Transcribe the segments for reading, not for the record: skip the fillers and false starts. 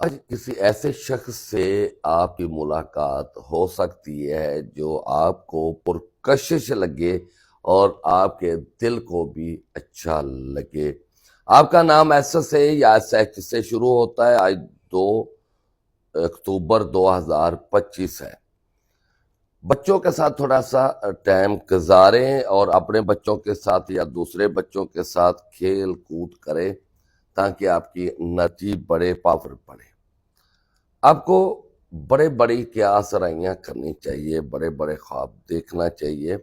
آج کسی ایسے شخص سے آپ کی ملاقات ہو سکتی ہے جو آپ کو پرکشش لگے اور آپ کے دل کو بھی اچھا لگے۔ آپ کا نام ایس سے یا ایس ایچ سے شروع ہوتا ہے۔ آج 2 اکتوبر 2025 ہے۔ بچوں کے ساتھ تھوڑا سا ٹائم گزاریں اور اپنے بچوں کے ساتھ یا دوسرے بچوں کے ساتھ کھیل کود کریں تاکہ آپ کی انرجی بڑھے، پاور بڑھے۔ آپ کو بڑے بڑی کیا سرائیاں کرنی چاہیے، بڑے بڑے خواب دیکھنا چاہیے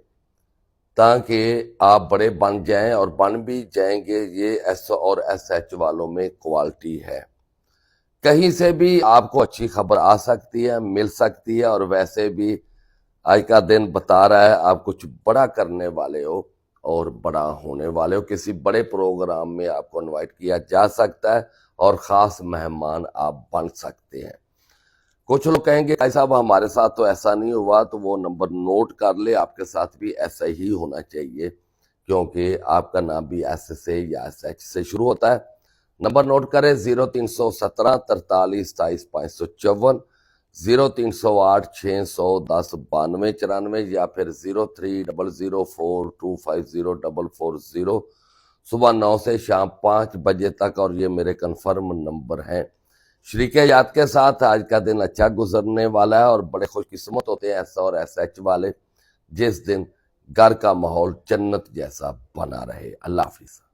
تاکہ آپ بڑے بن جائیں، اور بن بھی جائیں گے۔ یہ ایس اور ایس ایچ والوں میں کوالٹی ہے۔ کہیں سے بھی آپ کو اچھی خبر آ سکتی ہے، مل سکتی ہے، اور ویسے بھی آج کا دن بتا رہا ہے آپ کچھ بڑا کرنے والے ہو اور بڑا ہونے والے ہو۔ کسی بڑے پروگرام میں آپ کو انوائٹ کیا جا سکتا ہے اور خاص مہمان آپ بن سکتے ہیں۔ کچھ لوگ کہیں گے بھائی صاحب ہمارے ساتھ تو ایسا نہیں ہوا، تو وہ نمبر نوٹ کر لے، آپ کے ساتھ بھی ایسا ہی ہونا چاہیے کیونکہ آپ کا نام بھی ایس سے یا ایس ایچ سے شروع ہوتا ہے۔ نمبر نوٹ کریں 0317 43 27 554، 0308 610 92 94، یا پھر 030042504440، صبح 9 سے شام 5 بجے تک، اور یہ میرے کنفرم نمبر ہیں۔ شریک یاد کے ساتھ آج کا دن اچھا گزرنے والا ہے، اور بڑے خوش قسمت ہوتے ہیں ایس اور ایس ایچ والے جس دن گھر کا ماحول جنت جیسا بنا رہے۔ اللہ حافظ۔